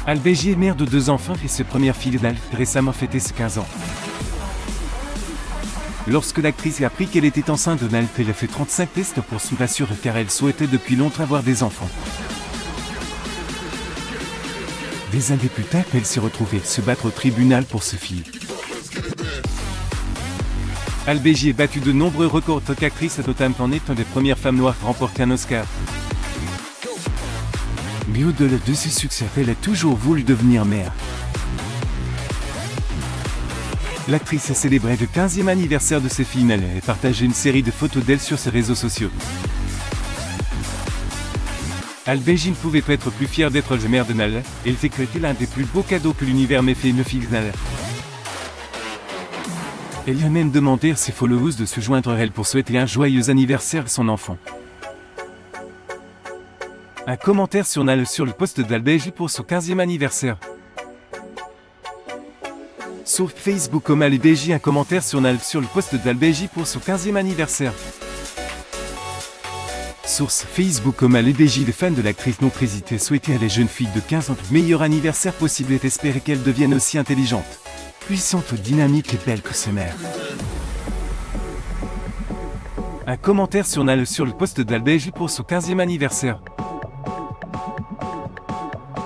Albéji est mère de 2 enfants et sa première fille Nal récemment fêté ses 15 ans. Lorsque l'actrice a appris qu'elle était enceinte de Nal, elle a fait 35 tests pour se rassurer car elle souhaitait depuis longtemps avoir des enfants. Des années plus tard, elle s'est retrouvée se battre au tribunal pour ce fille. Albéji a battu de nombreux records en tant qu'actrice, notamment en étant des premières femmes noires à remporter un Oscar. Mais au-delà de ce succès, elle a toujours voulu devenir mère. L'actrice a célébré le 15e anniversaire de ses filles Nal et partagé une série de photos d'elle sur ses réseaux sociaux. Albéji ne pouvait pas être plus fière d'être la mère de Nal, et elle fait que c'était l'un des plus beaux cadeaux que l'univers m'ait fait une fille Nal. Elle a même demandé à ses followers de se joindre à elle pour souhaiter un joyeux anniversaire à son enfant. Un commentaire sur Nal sur le post d'Albéji pour son 15e anniversaire. Sur Facebook, Albéji un commentaire sur Nal sur le post d'Albéji pour son 15e anniversaire. Source Facebook, Albéji, les fans de l'actrice n'ont pas hésité à souhaiter à la jeune fille de 15 ans le meilleur anniversaire possible et espérer qu'elle devienne aussi intelligente, puissante, dynamique et belle que sa mère. Un commentaire sur Nal sur le post d'Albéji pour son 15e anniversaire.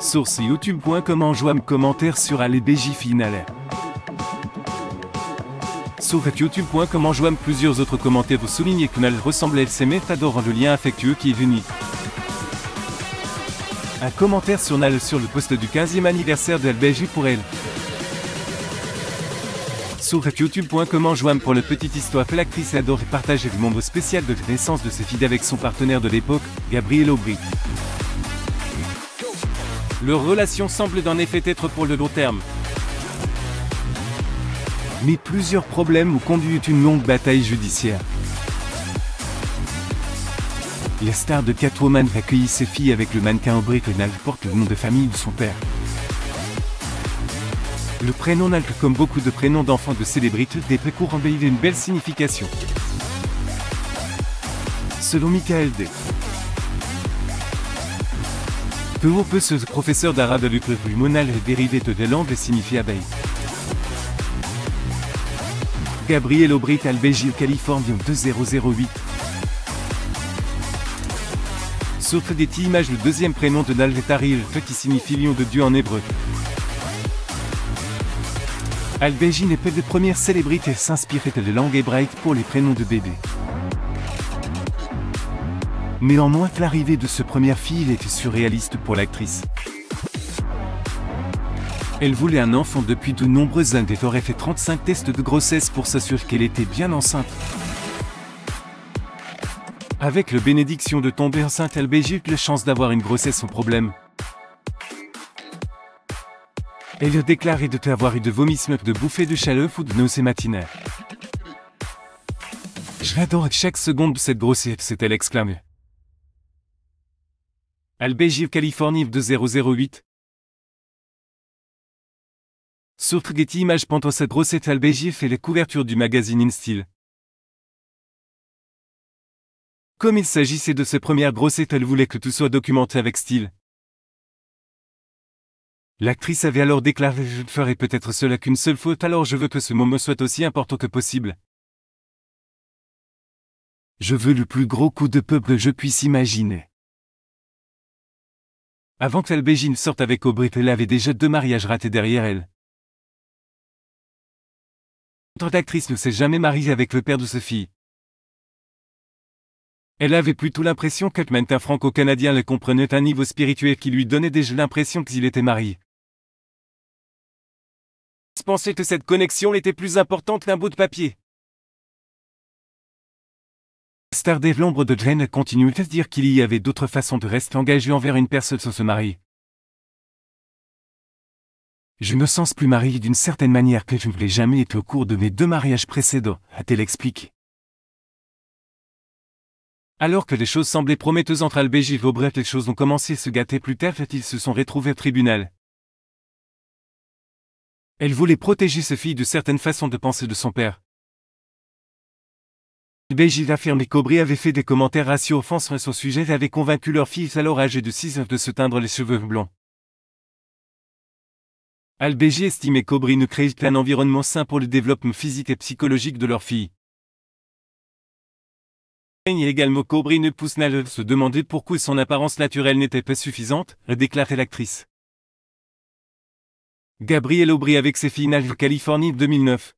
Source youtube.com enjoignent commentaire sur Albéji finale. Sur youtube.com enjoignent plusieurs autres commentaires pour souligner que Nal ressemble à elle s'aimait adorant le lien affectueux qui est venu. Un commentaire sur Nal sur le post du 15e anniversaire d'Albéji pour elle. Sur youtube.com enjoignent pour la petite histoire que l'actrice adore partager le moment spécial de naissance de ses filles avec son partenaire de l'époque, Gabriel Aubry. Leur relation semble en effet être pour le long terme. Mais plusieurs problèmes ont conduit une longue bataille judiciaire. La star de Catwoman a accueilli ses filles avec le mannequin Aubry que Nal porte le nom de famille de son père. Le prénom Nal, comme beaucoup de prénoms d'enfants de célébrités, des précours embellit une belle signification. Selon Michael D. Peu ou peu, ce professeur d'arabe de l'école Nal est dérivé de la langue et signifie abeille. Gabriel Aubry, Albéji, Californie 2008. Sauf des images, le deuxième prénom de Nal est Ariel, qui signifie lion de Dieu en hébreu. Albéji n'est pas de première célébrité à s'inspirer de la langue hébraïque pour les prénoms de bébés. Néanmoins, l'arrivée de ce premier fille était surréaliste pour l'actrice. Elle voulait un enfant depuis de nombreuses années et aurait fait 35 tests de grossesse pour s'assurer qu'elle était bien enceinte. Avec la bénédiction de tomber enceinte, Albéji eut la chance d'avoir une grossesse sans problème. Elle a déclaré de avoir eu de vomissements, de bouffées de chaleur ou de nausées matinaires. « J'adore chaque seconde de cette grossesse », s'est-elle exclamée. Albéji, Californie 2008. Sur Getty Images, pendant cette grossesse, Albéji fait la couverture du magazine InStyle. Comme il s'agissait de sa première grossesse, elle voulait que tout soit documenté avec style. L'actrice avait alors déclaré « Je ne ferai peut-être cela qu'une seule fois, alors je veux que ce moment soit aussi important que possible. Je veux le plus gros coup de peuple que je puisse imaginer. » Avant qu'Albéji ne sorte avec Aubry, elle avait déjà 2 mariages ratés derrière elle. L'actrice ne s'est jamais mariée avec le père de sa fille. Elle avait plutôt l'impression qu'un mannequin franco-canadien le comprenait à un niveau spirituel qui lui donnait déjà l'impression qu'il était marié. Je pensais que cette connexion était plus importante qu'un bout de papier. Star de l'ombre de Jane continue à dire qu'il y avait d'autres façons de rester engagé envers une personne sans se marier. Je me sens plus mariée d'une certaine manière que je ne l'ai jamais été au cours de mes 2 mariages précédents, a-t-elle expliqué. Alors que les choses semblaient prometteuses entre Albéji et Aubry, les choses ont commencé à se gâter plus tard qu'ils se sont retrouvés au tribunal. Elle voulait protéger sa fille de certaines façons de penser de son père. Albéji affirme qu'Aubry avait fait des commentaires raciaux offensants à son sujet et avait convaincu leur fille alors âgée de 6 ans de se teindre les cheveux blancs. Al-Béji estimait qu'Aubry ne créait un environnement sain pour le développement physique et psychologique de leur fille. Et également qu'Aubry ne pousse Nal à se demander pourquoi son apparence naturelle n'était pas suffisante, a déclaré l'actrice. Gabrielle Aubry avec ses filles Nal, Californie 2009.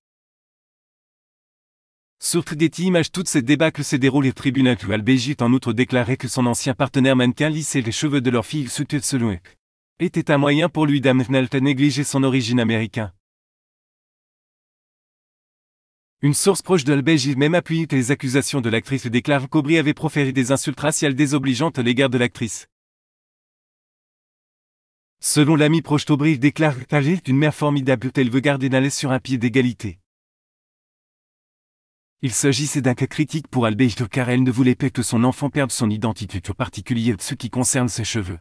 Sur Getty Images, toute cette débâcle s'est déroulée au tribunal où Al-Béji a en outre déclaré que son ancien partenaire mannequin lissait les cheveux de leur fille selon était un moyen pour lui d'amener à négliger son origine américaine. Une source proche de Al-Béji même appuyé les accusations de l'actrice déclare qu'Aubry avait proféré des insultes raciales désobligeantes à l'égard de l'actrice. Selon l'ami proche d'Aubry, déclare qu'elle est une mère formidable, elle veut garder Nal sur un pied d'égalité. Il s'agissait d'un cas critique pour Al-Béji car elle ne voulait pas que son enfant perde son identité, en particulier ce qui concerne ses cheveux.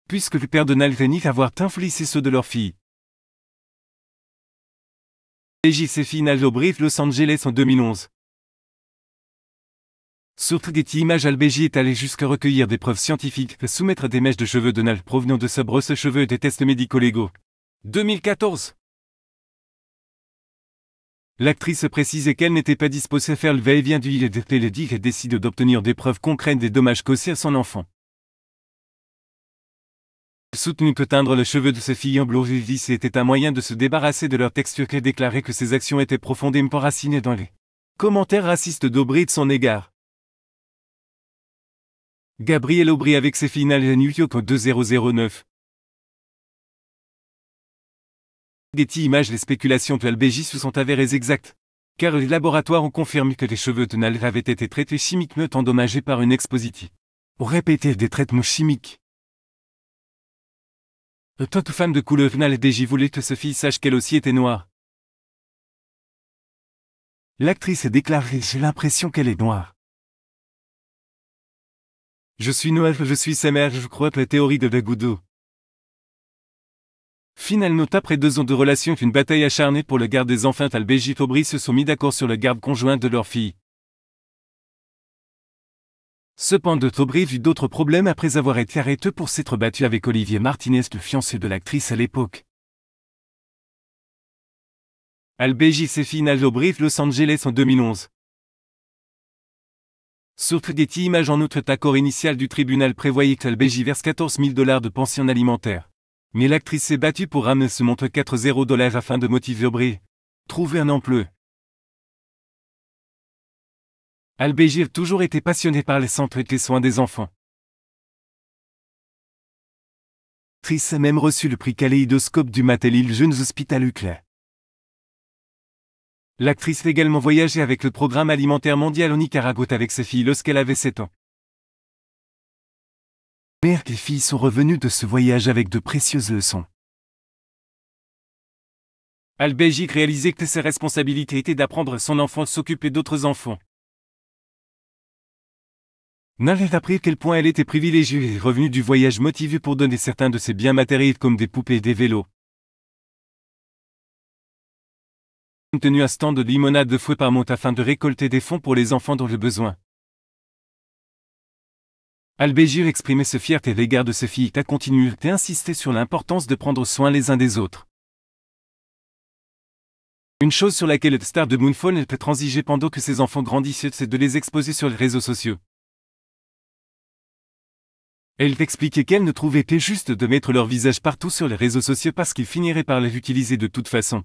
Puisque le père de Nal nie avoir influencé ceux de leur fille. Al-Béji et ses filles Nal Aubry, Los Angeles en 2011. Sur Getty Images, Al-Béji est allé jusqu'à recueillir des preuves scientifiques, soumettre des mèches de cheveux de Nal provenant de sa brosse à cheveux et des tests médico-légaux. 2014. L'actrice précisait qu'elle n'était pas disposée à faire le va-et-vient du il et décide d'obtenir des preuves concrètes des dommages causés à son enfant. Soutenu que teindre les cheveux de ses filles en bleu lisse était un moyen de se débarrasser de leur texture et déclarait que ses actions étaient profondément enracinées dans les commentaires racistes d'Aubry de son égard. Gabrielle Aubry avec ses filles Nal à New York en 2009. Getty Images, les spéculations de Al-Béji se sont avérées exactes, car les laboratoires ont confirmé que les cheveux de Nal avaient été traités chimiquement endommagés par une exposition. On répétait des traitements chimiques. Toute femme de couleur Al-Béji voulait que sa fille sache qu'elle aussi était noire. L'actrice a déclaré « J'ai l'impression qu'elle est noire. Je suis noire, je suis sa mère, je crois que la théorie de Dagoudou. » Finalement, après 2 ans de relation et une bataille acharnée pour le garde des enfants, Al-Béji et Aubry se sont mis d'accord sur le garde conjoint de leur fille. Cependant, Aubry vit d'autres problèmes après avoir été arrêté pour s'être battu avec Olivier Martinez, le fiancé de l'actrice à l'époque. Al-Béji et ses filles Nal Aubry, Los Angeles en 2011. Sur Getty Images, en outre, l'accord initial du tribunal prévoyait qu'Al-Béji verse $14 000 de pension alimentaire. Mais l'actrice s'est battue pour ramener ce montant $4 afin de motiver Aubry. Trouver un emploi. Al-Béji a toujours été passionné par les centres et les soins des enfants. L'actrice a même reçu le prix Kaléidoscope du Mattel Jeunes Hospital Ucla. L'actrice a également voyagé avec le Programme alimentaire mondial au Nicaragua avec ses filles lorsqu'elle avait 7 ans. Mère et filles sont revenues de ce voyage avec de précieuses leçons. Al-Béji réalisait que ses responsabilités étaient d'apprendre à son enfant à s'occuper d'autres enfants. Nal a appris à quel point elle était privilégiée et revenue du voyage motivée pour donner certains de ses biens matériels comme des poupées et des vélos. Tenu un stand de limonade de fouet par monte afin de récolter des fonds pour les enfants dans le besoin. Al-Béji exprimait sa fierté à l'égard de ses filles et a continué à insister sur l'importance de prendre soin les uns des autres. Une chose sur laquelle le star de Moonfall peut transiger pendant que ses enfants grandissent, c'est de les exposer sur les réseaux sociaux. Elle expliquait qu'elle ne trouvait pas juste de mettre leur visage partout sur les réseaux sociaux parce qu'ils finiraient par les utiliser de toute façon.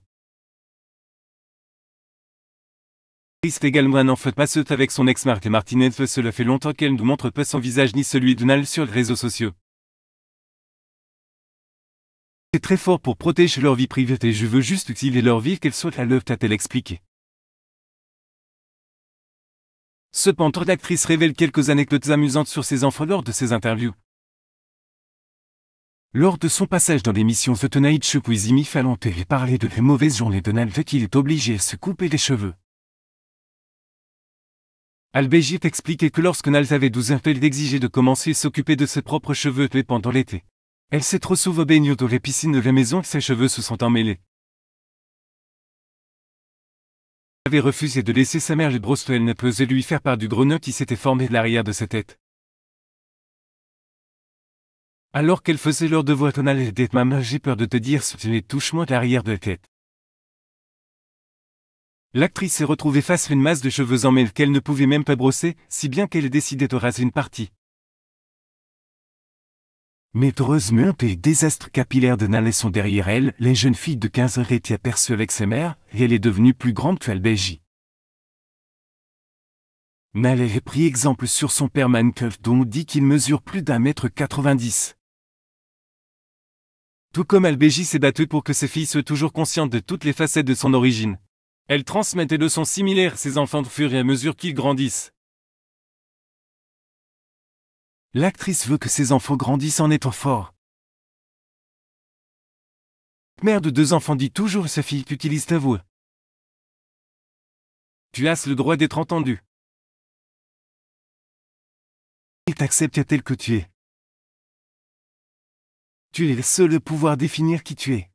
C'est également un enfant passeux avec son ex Marc Martinez. Cela fait longtemps qu'elle ne montre pas son visage ni celui de Nal sur les réseaux sociaux. C'est très fort pour protéger leur vie privée et je veux juste utiliser leur vie qu'elle soit à l'œuvre, a-t-elle expliqué. Cependant, l'actrice révèle quelques anecdotes amusantes sur ses enfants lors de ses interviews. Lors de son passage dans l'émission The Tonight Show with Jimmy Fallon, elle parlait de la mauvaise journée de Nal qu'il est obligé à se couper les cheveux. Al-Béji expliquait que lorsque Nal avait 12 ans, elle exigeait de commencer à s'occuper de ses propres cheveux pendant l'été. Elle s'est trop souvent baignée dans les piscines de la maison et ses cheveux se sont emmêlés. Elle avait refusé de laisser sa mère les brosser, elle ne pesait lui faire part du gros nœud qui s'était formé de l'arrière de sa tête. Alors qu'elle faisait leur devoir tonal et d'être maman, j'ai peur de te dire ce que touche-moi l'arrière de la tête. L'actrice s'est retrouvée face à une masse de cheveux en mêle qu'elle ne pouvait même pas brosser, si bien qu'elle décidait de raser une partie. Mais heureusement, les désastres capillaires de Nale sont derrière elle, les jeunes filles de 15 ans étaient aperçues avec sa mère, et elle est devenue plus grande que Albégie. Nale a pris exemple sur son père Mancuff dont on dit qu'il mesure plus d'1,90 m. Tout comme Albégie s'est battue pour que ses filles soient toujours conscientes de toutes les facettes de son origine. Elle transmet des leçons similaires à ses enfants au fur et à mesure qu'ils grandissent. L'actrice veut que ses enfants grandissent en étant forts. Mère de 2 enfants dit toujours à sa fille qu'utilise ta voix. Tu as le droit d'être entendu. Et t'acceptes tel que tu es. Tu es le seul à pouvoir définir qui tu es.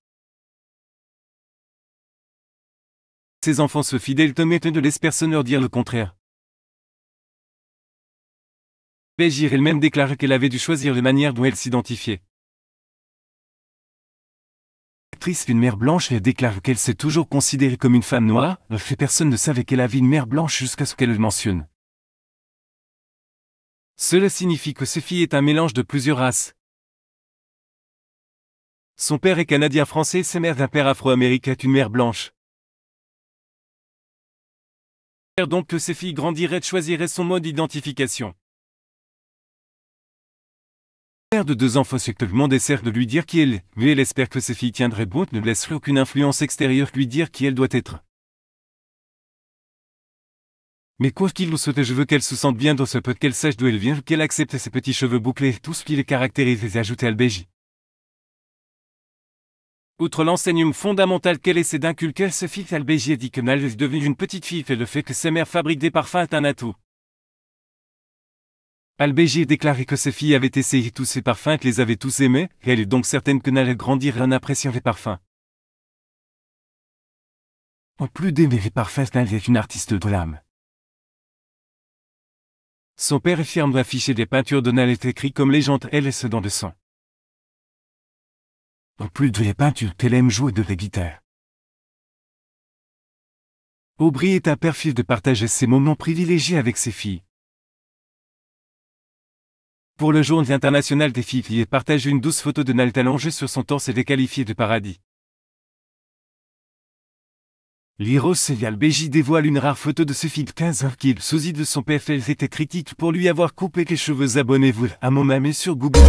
Ses enfants se fidèles te mettent ne laisse personne leur dire le contraire. Albégie elle-même déclare qu'elle avait dû choisir la manière dont elle s'identifiait. L'actrice, une mère blanche, et déclare qu'elle s'est toujours considérée comme une femme noire, fait personne ne savait qu'elle avait une mère blanche jusqu'à ce qu'elle le mentionne. Cela signifie que sa fille est un mélange de plusieurs races. Son père est canadien-français, sa mère d'un père afro-américain est une mère blanche. Donc que ses filles grandiraient et choisiraient son mode d'identification. Mère de 2 enfants sectement essaie de lui dire qui elle est, mais elle espère que ses filles tiendraient bon, ne laisserait aucune influence extérieure lui dire qui elle doit être. Mais quoi qu'il nous soit, je veux qu'elle se sente bien dans ce peu, qu'elle sache d'où elle vient, qu'elle accepte ses petits cheveux bouclés, tout ce qui les caractérise, et ajouter Albégie. Outre l'enseignement fondamental qu'elle essaie d'inculquer à sa fille, Albégie a dit que Nale est devenue une petite fille et le fait que sa mère fabrique des parfums est un atout. Albégie a déclaré que ses filles avaient essayé tous ces parfums et les avaient tous aimés, et elle est donc certaine que Nale grandirait en appréciant les parfums. En plus d'aimer les parfums, Nale est une artiste de l'âme. Son père est fier d'afficher des peintures de Nale est écrit comme légende, elle est dans le sang. En plus de les peintures, elle aime jouer de la guitare. Aubrey est un père fier de partager ses moments privilégiés avec ses filles. Pour le Journée internationale des filles, il partage une douce photo de Nale allongée sur son torse et les qualifiée de paradis. L'Iros et Albégie dévoile une rare photo de ce fille de 15 ans qui, sosie de son PFL, était critique pour lui avoir coupé les cheveux. Abonnez-vous à mon ami sur Google.